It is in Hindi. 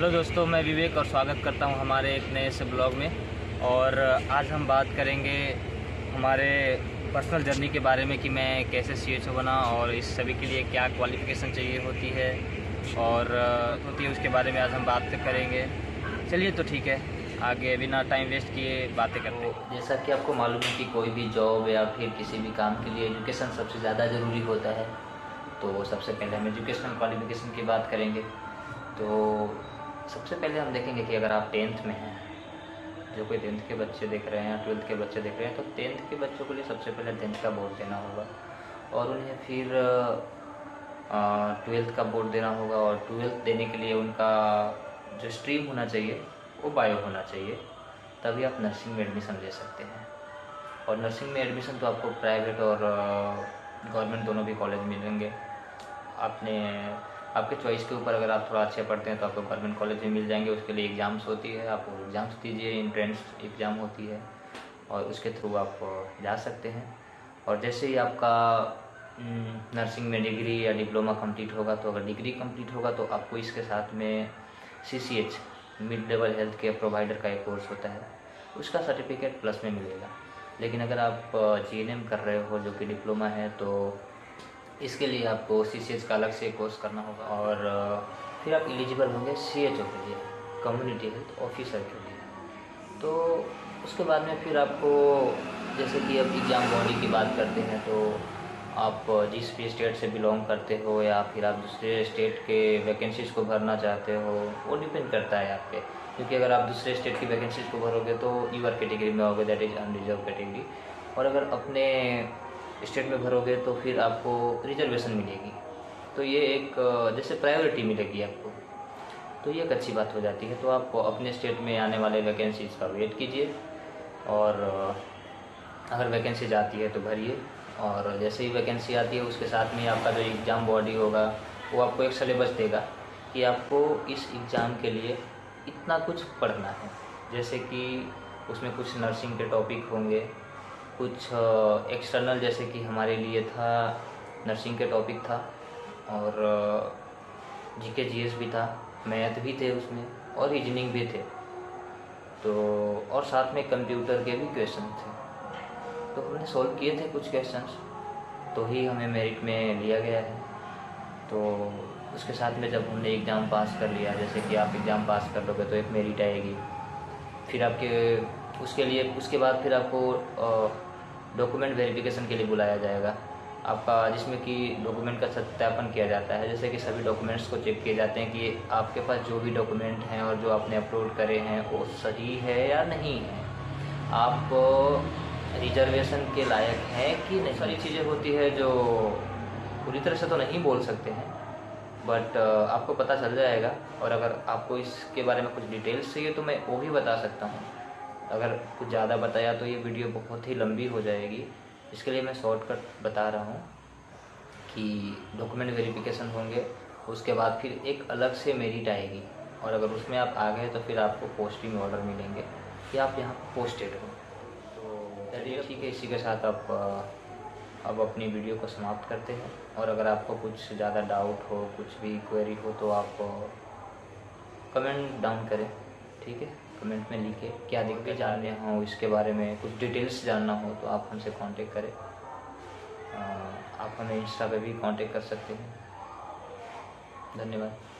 हेलो दोस्तों, मैं विवेक और स्वागत करता हूं हमारे एक नए से ब्लॉग में। और आज हम बात करेंगे हमारे पर्सनल जर्नी के बारे में कि मैं कैसे CHO बना और इस सभी के लिए क्या क्वालिफ़िकेशन चाहिए होती है और होती है, उसके बारे में आज हम बात करेंगे। चलिए तो ठीक है, आगे बिना टाइम वेस्ट किए बातें करते हैं। जैसा कि आपको मालूम है कि कोई भी जॉब या फिर किसी भी काम के लिए एजुकेशन सबसे ज़्यादा ज़रूरी होता है। तो सबसे पहले हम एजुकेशनल क्वालिफ़िकेशन की बात करेंगे। तो सबसे पहले हम देखेंगे कि अगर आप 10th में हैं, जो कोई 10th के बच्चे देख रहे हैं या 12th के बच्चे देख रहे हैं, तो 10th के बच्चों के लिए सबसे पहले 10th का बोर्ड देना होगा और उन्हें फिर 12th का बोर्ड देना होगा। और 12th देने के लिए उनका जो स्ट्रीम होना चाहिए वो बायो होना चाहिए, तभी आप नर्सिंग में एडमिशन ले सकते हैं। और नर्सिंग में एडमिशन तो आपको प्राइवेट और गवर्नमेंट दोनों भी कॉलेज मिलेंगे। आपके चॉइस के ऊपर, अगर आप थोड़ा अच्छे पढ़ते हैं तो आपको गवर्नमेंट कॉलेज में मिल जाएंगे। उसके लिए एग्ज़ाम्स होती है, आप एग्ज़ाम्स दीजिए, एंट्रेंस एग्ज़ाम होती है और उसके थ्रू आप जा सकते हैं। और जैसे ही आपका नर्सिंग में डिग्री या डिप्लोमा कंप्लीट होगा, तो अगर डिग्री कंप्लीट होगा तो आपको इसके साथ में CCH mid level health care provider का एक कोर्स होता है, उसका सर्टिफिकेट प्लस में मिलेगा। लेकिन अगर आप GNM कर रहे हो जो कि डिप्लोमा है, तो इसके लिए आपको CCH का अलग से कोर्स करना होगा और फिर आप एलिजिबल होंगे CHO के लिए, कम्युनिटी हेल्थ ऑफिसर के लिए। तो उसके बाद में फिर आपको, जैसे कि अब एग्ज़ाम बॉडी की बात करते हैं, तो आप जिस भी स्टेट से बिलोंग करते हो या फिर आप दूसरे स्टेट के वैकेंसीज़ को भरना चाहते हो, वो डिपेंड करता है आप पे। क्योंकि अगर आप दूसरे स्टेट की वैकेंसीज़ को भरोगे तो यूआर कैटेगरी में आओगे, दैट इज़ अनरिजर्व कैटेगरी। और अगर अपने स्टेट में भरोगे तो फिर आपको रिजर्वेशन मिलेगी, तो ये एक जैसे प्रायोरिटी मिलेगी आपको, तो ये एक अच्छी बात हो जाती है। तो आप अपने स्टेट में आने वाले वैकेंसीज़ का वेट कीजिए और अगर वैकेंसीज आती है तो भरिए। और जैसे ही वैकेंसी आती है उसके साथ में आपका जो एग्ज़ाम बॉडी होगा वो आपको एक सिलेबस देगा कि आपको इस एग्ज़ाम के लिए इतना कुछ पढ़ना है। जैसे कि उसमें कुछ नर्सिंग के टॉपिक होंगे, कुछ एक्सटर्नल जैसे कि हमारे लिए था नर्सिंग के टॉपिक था, और GK GS भी था, मैथ भी थे उसमें और रीजनिंग भी थे। तो और साथ में कंप्यूटर के भी क्वेश्चन थे, तो हमने सॉल्व किए थे कुछ क्वेश्चंस, तो ही हमें मेरिट में लिया गया है। तो उसके साथ में जब हमने एग्ज़ाम पास कर लिया, जैसे कि आप एग्ज़ाम पास कर लोगे तो एक मेरिट आएगी, फिर आपके उसके बाद फिर आपको डॉक्यूमेंट वेरिफिकेशन के लिए बुलाया जाएगा आपका, जिसमें कि डॉक्यूमेंट का सत्यापन किया जाता है। जैसे कि सभी डॉक्यूमेंट्स को चेक किए जाते हैं कि आपके पास जो भी डॉक्यूमेंट हैं और जो आपने अपलोड करे हैं वो सही है या नहीं है, आप रिजर्वेशन के लायक है कि नहीं। सारी चीज़ें होती है जो पूरी तरह से तो नहीं बोल सकते हैं, बट आपको पता चल जाएगा। और अगर आपको इसके बारे में कुछ डिटेल्स चाहिए तो मैं वो भी बता सकता हूँ। अगर कुछ ज़्यादा बताया तो ये वीडियो बहुत ही लंबी हो जाएगी, इसके लिए मैं शॉर्टकट बता रहा हूँ कि डॉक्यूमेंट वेरिफिकेशन होंगे, उसके बाद फिर एक अलग से मेरिट आएगी, और अगर उसमें आप आ गए तो फिर आपको पोस्टिंग ऑर्डर मिलेंगे कि आप यहाँ पोस्टेड हो। तो चलिए ठीक है, इसी के साथ आप अब अपनी वीडियो को समाप्त करते हैं। और अगर आपको कुछ ज़्यादा डाउट हो, कुछ भी क्वेरी हो, तो आप कमेंट डाउन करें, ठीक है। कमेंट में लिखे क्या दिक्कत जानने हो, इसके बारे में कुछ डिटेल्स जानना हो तो आप हमसे कांटेक्ट करें। आप हमें इंस्टा पे भी कांटेक्ट कर सकते हैं। धन्यवाद।